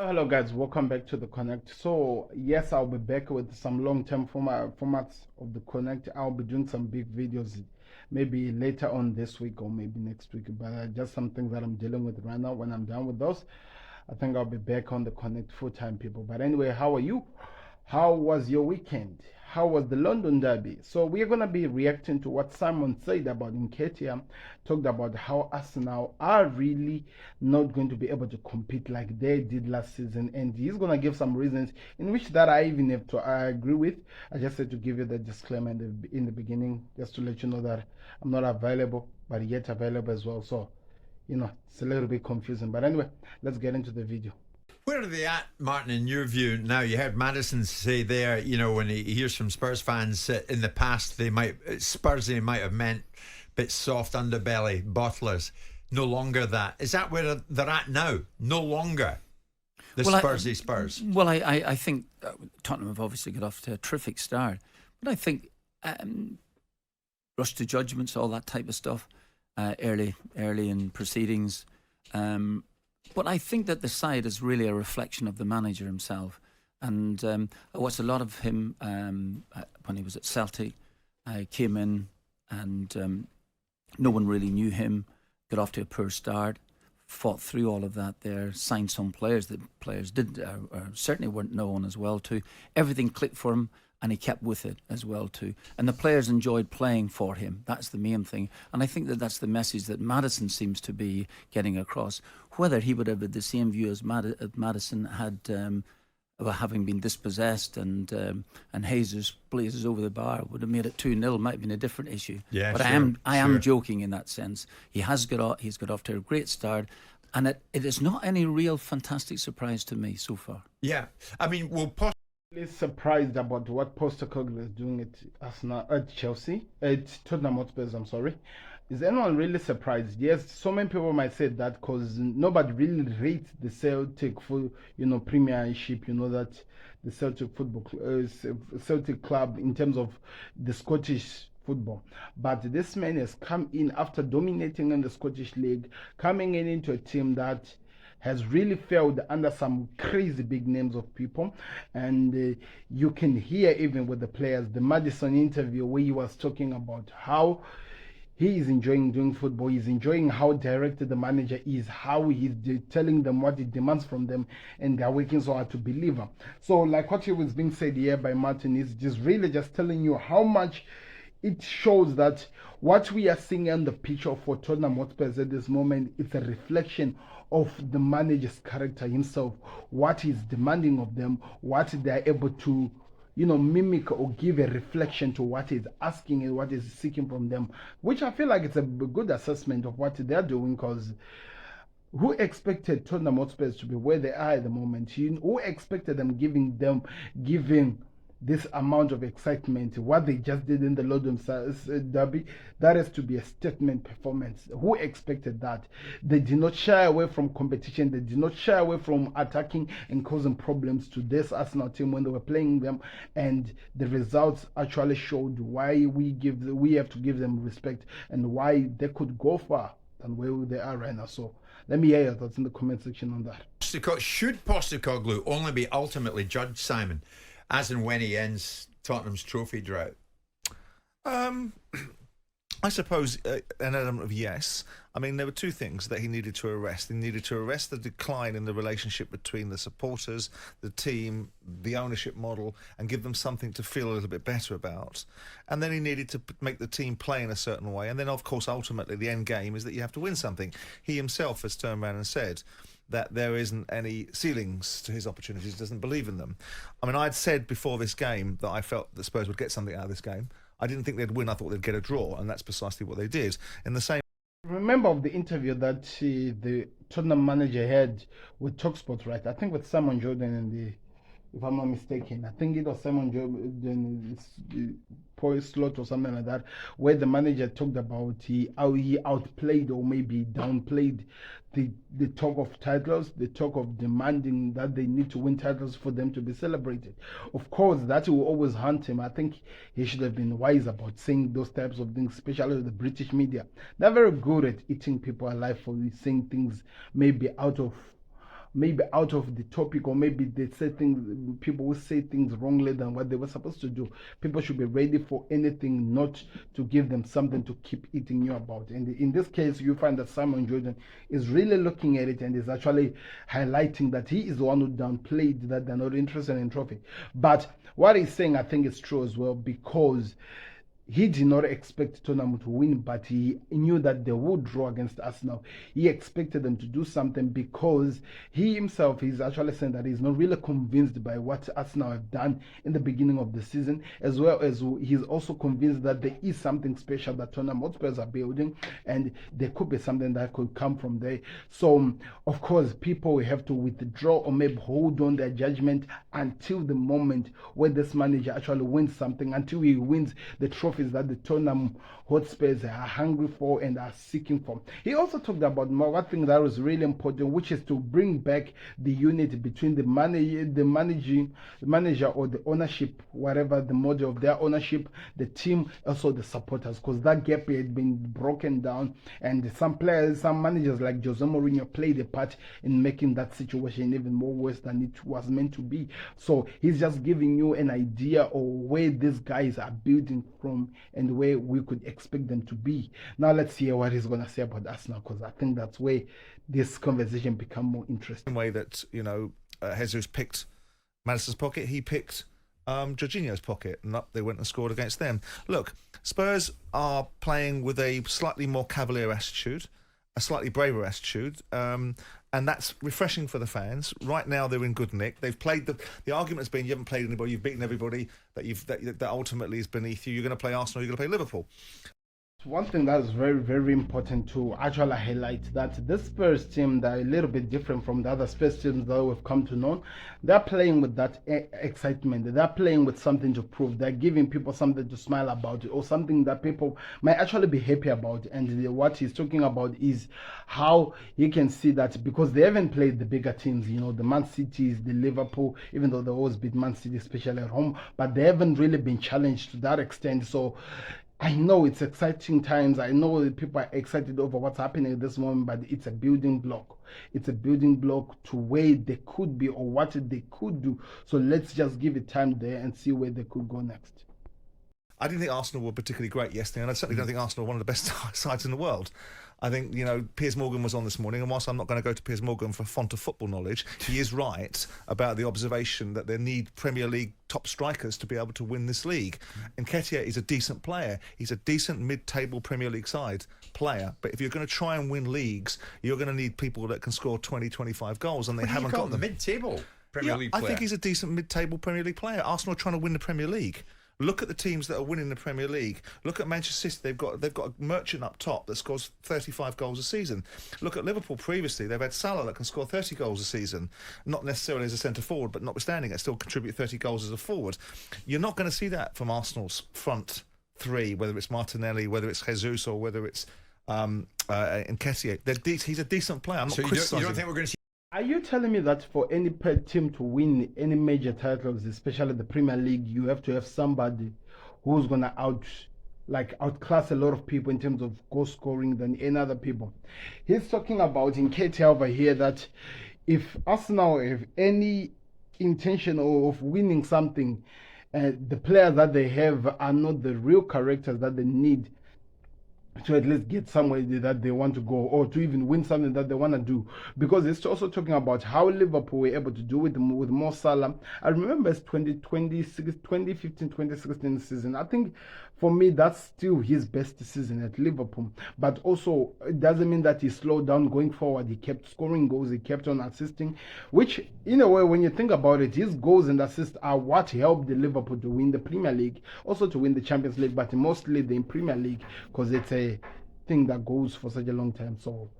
Hello guys, welcome back to the Connect. So yes, I'll be back with some long-term formats of the Connect. I'll be doing some big videos maybe later on this week or maybe next week, but just some things that I'm dealing with right now. When I'm done with those, I think I'll be back on the Connect full-time, people. But anyway, how are you? How was your weekend? How was the London Derby? So we're gonna be reacting to what Simon said about Nketiah, talked about how Arsenal are really not going to be able to compete like they did last season, and he's gonna give some reasons in which that I even have to I agree with. I just had to give you the disclaimer in the beginning, just to let you know that I'm not available, but yet available as well. So it's a little bit confusing. But anyway, let's get into the video. Where are they at, Martin, in your view now? You heard Madison say there, when he hears from Spurs fans in the past, they might have meant a bit soft underbelly, bottlers. No longer that. Is that where they're at now? No longer the Spursy Spurs. Well, I think Tottenham have obviously got off to a terrific start. But I think rush to judgments, all that type of stuff, early in proceedings. But I think that the side is really a reflection of the manager himself. And I watched a lot of him when he was at Celtic. I came in and no one really knew him, got off to a poor start, fought through all of that there, signed some players that players didn't, or certainly weren't known as well too. Everything clicked for him and he kept with it as well too. And the players enjoyed playing for him. That's the main thing. And I think that that's the message that Maddison seems to be getting across. Whether he would have had the same view as Maddison had, having been dispossessed and Jesus blazes over the bar, would have made it 2-0, might have been a different issue. Yeah, but sure, I am joking in that sense. He's got off to a great start. And it is not any real fantastic surprise to me so far. Yeah, I mean, surprised about what Postecoglou is doing at Arsenal, at Chelsea, at Tottenham Hotspurs. I'm sorry. Is anyone really surprised? Yes, so many people might say that because nobody really rates the Celtic Premiership. You know that the Celtic Celtic club in terms of the Scottish football. But this man has come in after dominating in the Scottish League, coming into a team that has really failed under some crazy big names of people. And you can hear even with the players, the Madison interview where he was talking about how he is enjoying doing football. He's enjoying how directed the manager is, how he's telling them what he demands from them, and they're working so hard to believe him. So like what was being said here by Martin is just really just telling you how much it shows that what we are seeing on the picture for Tottenham Hotspurs at this moment is a reflection of the manager's character himself, what he's demanding of them, what they're able to mimic or give a reflection to what he's asking and what he's seeking from them, which I feel like it's a good assessment of what they're doing. Because who expected Tottenham Hotspurs to be where they are at the moment? Who expected them giving this amount of excitement? What they just did in the London Derby, that is to be a statement performance. Who expected that? They did not shy away from competition. They did not shy away from attacking and causing problems to this Arsenal team when they were playing them, and the results actually showed why we have to give them respect and why they could go far than where they are right now. So let me hear your thoughts in the comment section on that. Should Postecoglou only be ultimately judged, Simon, as and when he ends Tottenham's trophy drought? I suppose an element of yes. I mean, there were two things that he needed to arrest. He needed to arrest the decline in the relationship between the supporters, the team, the ownership model, and give them something to feel a little bit better about. And then he needed to make the team play in a certain way. And then, of course, ultimately, the end game is that you have to win something. He himself has turned around and said that there isn't any ceilings to his opportunities, doesn't believe in them. I mean, I'd said before this game that I felt that Spurs would get something out of this game. I didn't think they'd win. I thought they'd get a draw, and that's precisely what they did. In the same. Remember of the interview that the Tottenham manager had with TalkSport, right? I think with Simon Jordan and if I'm not mistaken, I think it was Simon Jordan, Paul Slot or something like that, where the manager talked about how he outplayed or maybe downplayed the talk of titles, the talk of demanding that they need to win titles for them to be celebrated. Of course, that will always haunt him. I think he should have been wise about saying those types of things, especially with the British media. They're very good at eating people alive for saying things maybe out of maybe out of the topic, or maybe they say things, people will say things wrongly than what they were supposed to do. People should be ready for anything, not to give them something to keep eating you about. And in this case, you find that Simon Jordan is really looking at it and is actually highlighting that he is the one who downplayed that they're not interested in trophy. But what he's saying, I think, is true as well, because he did not expect Tottenham to win, but he knew that they would draw against Arsenal. He expected them to do something, because he himself is actually saying that he's not really convinced by what Arsenal have done in the beginning of the season, as well as he's also convinced that there is something special that Tottenham Spurs are building, and there could be something that could come from there. So, of course, people will have to withdraw or maybe hold on their judgment until the moment where this manager actually wins something, until he wins the trophies that the Tottenham Hotspurs are hungry for and are seeking for. He also talked about one thing that was really important, which is to bring back the unity between the manager or the ownership, whatever the model of their ownership, the team, also the supporters, because that gap had been broken down, and some players, some managers like Jose Mourinho played a part in making that situation even more worse than it was meant to be. So he's just giving you an idea of where these guys are building from and where we could expect them to be. Now let's hear what he's going to say about Arsenal, because I think that's where this conversation become more interesting. The way that, Jesus picked Maddison's pocket, he picked Jorginho's pocket, and up they went and scored against them. Look, Spurs are playing with a slightly more cavalier attitude, a slightly braver attitude, and that's refreshing for the fans. Right now, they're in good nick. They've played the argument's been you haven't played anybody, you've beaten everybody, that ultimately is beneath you. You're going to play Arsenal, you're going to play Liverpool. One thing that is very, very important to actually highlight, that this Spurs team, they're a little bit different from the other Spurs teams that we've come to know. They're playing with that excitement. They're playing with something to prove. They're giving people something to smile about, or something that people might actually be happy about. And what he's talking about is how you can see that, because they haven't played the bigger teams, the Man Cities, the Liverpool, even though they always beat Man City, especially at home, but they haven't really been challenged to that extent. So I know it's exciting times. I know that people are excited over what's happening at this moment, but it's a building block. It's a building block to where they could be or what they could do. So let's just give it time there and see where they could go next. I didn't think Arsenal were particularly great yesterday, and I certainly don't think Arsenal are one of the best sides in the world. I think, Piers Morgan was on this morning, and whilst I'm not going to go to Piers Morgan for font of football knowledge, he is right about the observation that they need Premier League top strikers to be able to win this league. Nketiah is a decent player. He's a decent mid-table Premier League side player. But if you're going to try and win leagues, you're going to need people that can score 20, 25 goals, and they haven't got them. Mid-table Premier League player. I think he's a decent mid-table Premier League player. Arsenal are trying to win the Premier League. Look at the teams that are winning the Premier League. Look at Manchester City. They've got a merchant up top that scores 35 goals a season. Look at Liverpool previously. They've had Salah that can score 30 goals a season. Not necessarily as a centre forward, but notwithstanding it, still contribute 30 goals as a forward. You're not going to see that from Arsenal's front three, whether it's Martinelli, whether it's Jesus, or whether it's Nketiah. He's a decent player. I'm not criticising. You don't think we're going to see? Are you telling me that for any team to win any major titles, especially the Premier League, you have to have somebody who's going to outclass a lot of people in terms of goal scoring than any other people? He's talking about Nketiah over here, that if Arsenal have any intention of winning something, the players that they have are not the real characters that they need to at least get somewhere that they want to go, or to even win something that they want to do. Because it's also talking about how Liverpool were able to do it with Mo Salah. I remember it's 2015-2016 season. I think for me that's still his best season at Liverpool. But also it doesn't mean that he slowed down going forward. He kept scoring goals, he kept on assisting, which in a way, when you think about it, his goals and assists are what helped the Liverpool to win the Premier League, also to win the Champions League, but mostly the Premier League, because it's a thing that goes for such a long time. So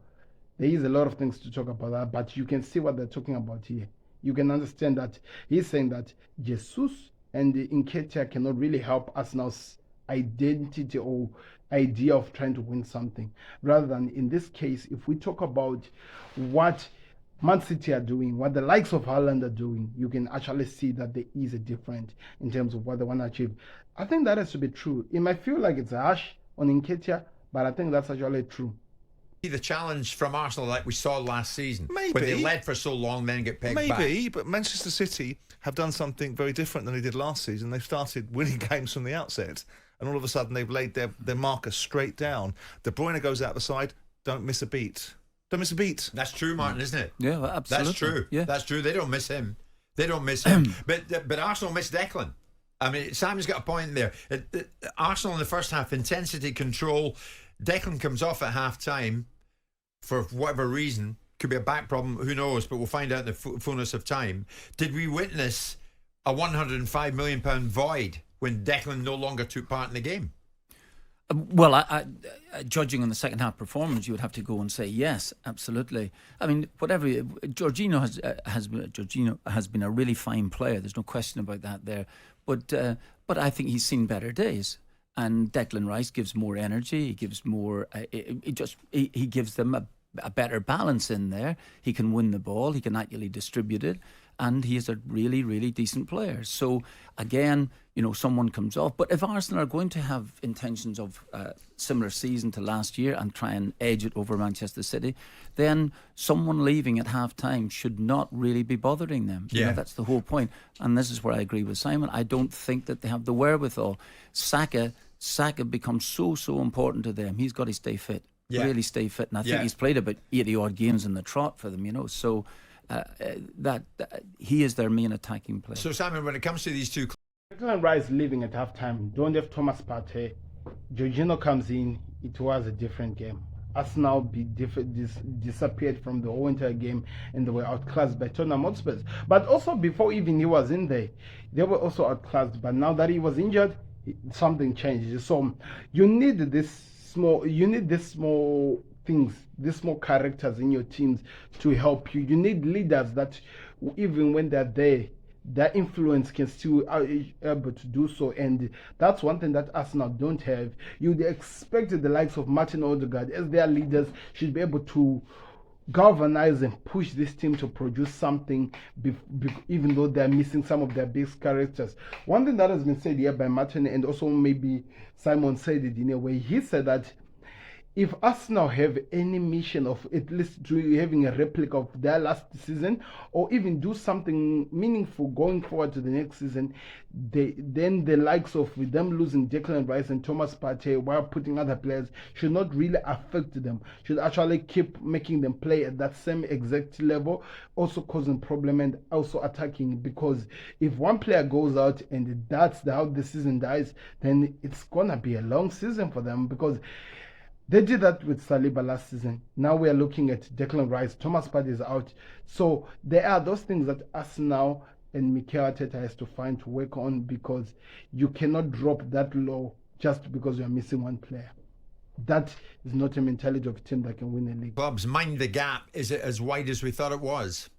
there is a lot of things to talk about that, but you can see what they're talking about here. You can understand that he's saying that Jesus and Nketiah cannot really help Arsenal's identity or idea of trying to win something. Rather than, in this case, if we talk about what Man City are doing, what the likes of Haaland are doing, you can actually see that there is a difference in terms of what they want to achieve. I think that has to be true. It might feel like it's harsh on Nketiah, but I think that's actually true. The challenge from Arsenal like we saw last season, Maybe. where they led for so long, then get pegged back. Maybe, but Manchester City have done something very different than they did last season. They've started winning games from the outset, and all of a sudden they've laid their marker straight down. De Bruyne goes out the side, don't miss a beat. Don't miss a beat. That's true, Martin, isn't it? Yeah, well, absolutely. That's true. Yeah. That's true. They don't miss him. They don't miss him. But Arsenal miss Declan. I mean, Simon's got a point there. Arsenal in the first half, intensity, control. Declan comes off at half time for whatever reason. Could be a back problem. Who knows? But we'll find out in the fullness of time. Did we witness a £105 million void when Declan no longer took part in the game? Well, I judging on the second half performance, you would have to go and say yes, absolutely. I mean, whatever. Jorginho has been a really fine player. There's no question about that there. But I think he's seen better days. And Declan Rice gives more energy. He gives more. He gives them a better balance in there. He can win the ball. He can actually distribute it. And he is a really, really decent player. So, again, someone comes off. But if Arsenal are going to have intentions of similar season to last year and try and edge it over Manchester City, then someone leaving at half-time should not really be bothering them. Yeah. That's the whole point. And this is where I agree with Simon. I don't think that they have the wherewithal. Saka becomes so important to them. He's got to stay fit. Yeah. Really stay fit. And I think he's played about 80-odd games in the trot for them, So that he is their main attacking player. So, Simon, when it comes to these two, Declan Rice leaving at halftime. Don't have Thomas Partey. Jorginho comes in. It was a different game. Arsenal disappeared from the whole entire game, and they were outclassed by Tottenham Hotspur. But also before even he was in there, they were also outclassed. But now that he was injured, something changed. So you need this small things, these small characters in your teams to help you. You need leaders that, even when they're there, their influence can still be able to do so, and that's one thing that Arsenal don't have. You'd expect the likes of Martin Odegaard as their leaders should be able to galvanize and push this team to produce something, even though they're missing some of their best characters. One thing that has been said here by Martin, and also maybe Simon said it in a way, he said that if Arsenal have any mission of at least having a replica of their last season, or even do something meaningful going forward to the next season, then the likes of them losing Declan Rice and Thomas Partey while putting other players should not really affect them. Should actually keep making them play at that same exact level, also causing problem and also attacking. Because if one player goes out and that's how the season dies, then it's gonna be a long season for them, because they did that with Saliba last season. Now we are looking at Declan Rice. Thomas Partey is out. So there are those things that Arsenal and Mikel Arteta has to find to work on, because you cannot drop that low just because you are missing one player. That is not a mentality of a team that can win a league. clubs, mind the gap. Is it as wide as we thought it was?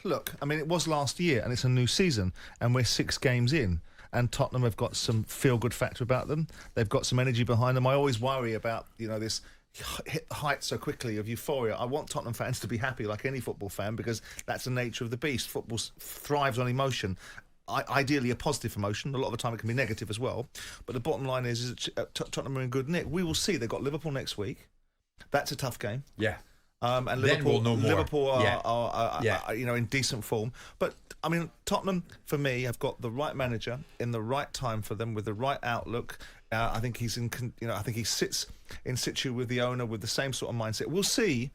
Look, I mean, it was last year and it's a new season and we're 6 games in. And Tottenham have got some feel-good factor about them. They've got some energy behind them. I always worry about, this hit height so quickly of euphoria. I want Tottenham fans to be happy like any football fan, because that's the nature of the beast. Football thrives on emotion. Ideally a positive emotion. A lot of the time it can be negative as well. But the bottom line is that Tottenham are in good nick. We will see. They've got Liverpool next week. That's a tough game. Yeah. And Then Liverpool, we'll know more. Liverpool are in decent form. But I mean, Tottenham for me have got the right manager in the right time for them with the right outlook. I think he's I think he sits in situ with the owner with the same sort of mindset. We'll see.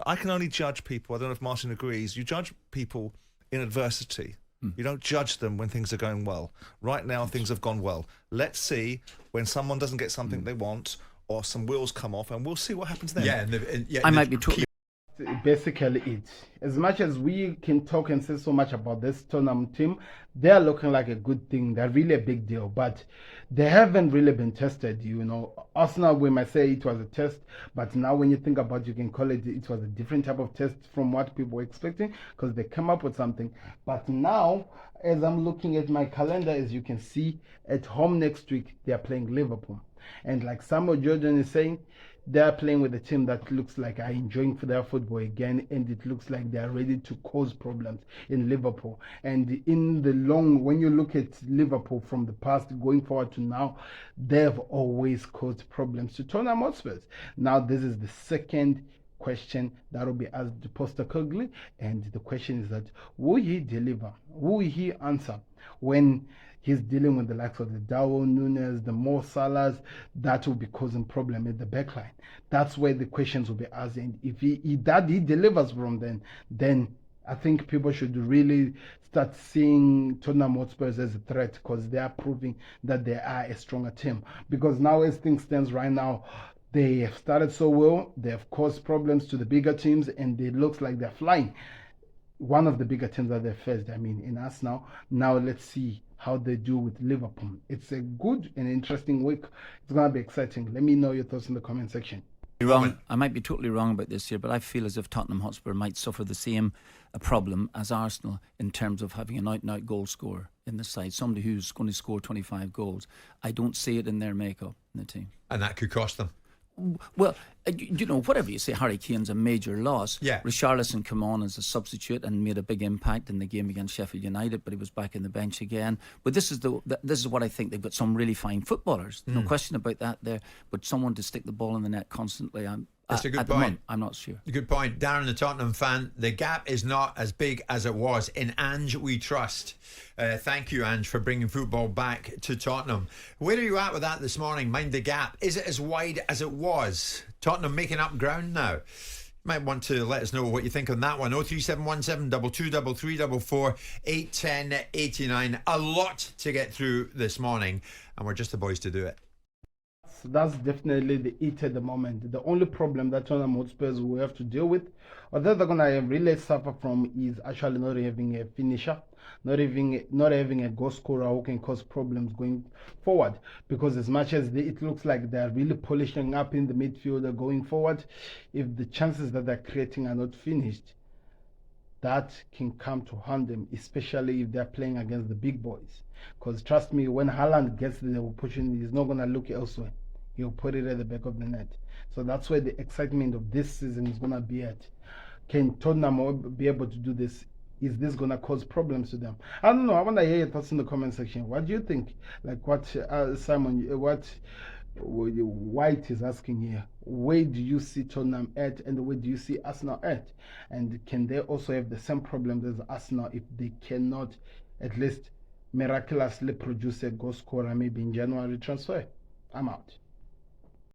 I can only judge people. I don't know if Martin agrees. You judge people in adversity. You don't judge them when things are going well. Right now, things have gone well. Let's see when someone doesn't get something they want, or some wheels come off, and we'll see what happens then. I might be totally. Basically it. As much as we can talk and say so much about this Tottenham team, they're looking like a good thing. They're really a big deal, but they haven't really been tested. Arsenal, we might say it was a test, but now when you think about it, you can call it was a different type of test from what people were expecting, because they come up with something. But now, as I'm looking at my calendar, as you can see, at home next week, they are playing Liverpool. And like Samuel Jordan is saying, they are playing with a team that looks like are enjoying their football again, and it looks like they are ready to cause problems in Liverpool. And in the long, when you look at Liverpool from the past going forward to now, they've always caused problems to Tottenham Hotspurs. Now this is the second question that will be asked to Postecoglou, and the question is that will he deliver? Will he answer when he's dealing with the likes of the Darwin Nunes, the Mo Salahs, that will be causing problem at the backline. That's where the questions will be asked. And if he delivers from then I think people should really start seeing Tottenham Hotspurs as a threat, because they are proving that they are a stronger team. Because now, as things stands right now, they have started so well, they have caused problems to the bigger teams, and it looks like they're flying. One of the bigger teams that they faced, in Arsenal. Now let's see how they do with Liverpool. It's a good and interesting week. It's going to be exciting. Let me know your thoughts in the comment section. Wrong. I might be totally wrong about this here, but I feel as if Tottenham Hotspur might suffer the same problem as Arsenal in terms of having an out-and-out goal scorer in the side, somebody who's going to score 25 goals. I don't see it in their makeup in the team. And that could cost them. Well, whatever you say, Harry Kane's a major loss. Yeah. Richarlison came on as a substitute and made a big impact in the game against Sheffield United, but he was back in the bench again. But this is what I think. They've got some really fine footballers, no question about that there. But someone to stick the ball in the net constantly, That's a good at the point. moment, I'm not sure. Good point. Darren, the Tottenham fan, the gap is not as big as it was. In Ange, we trust. Thank you, Ange, for bringing football back to Tottenham. Where are you at with that this morning? Mind the gap. Is it as wide as it was? Tottenham making up ground now? Might want to let us know what you think on that one. 03717 223344 810 89. A lot to get through this morning, and we're just the boys to do it. That's definitely the it at the moment. The only problem that Tottenham Hotspurs will have to deal with, or that they're gonna really suffer from, is actually not having a finisher, not having a goal scorer who can cause problems going forward. Because as much as it looks like they're really polishing up in the midfield going forward, if the chances that they're creating are not finished, that can come to harm them, especially if they're playing against the big boys. Because trust me, when Haaland gets the opportunity, he's not gonna look elsewhere. He'll put it at the back of the net. So that's where the excitement of this season is going to be at. Can Tottenham be able to do this? Is this going to cause problems to them? I don't know. I want to hear your thoughts in the comment section. What do you think? Like what what White is asking here. Where do you see Tottenham at, and where do you see Arsenal at? And can they also have the same problems as Arsenal if they cannot at least miraculously produce a goal scorer maybe in January transfer? I'm out.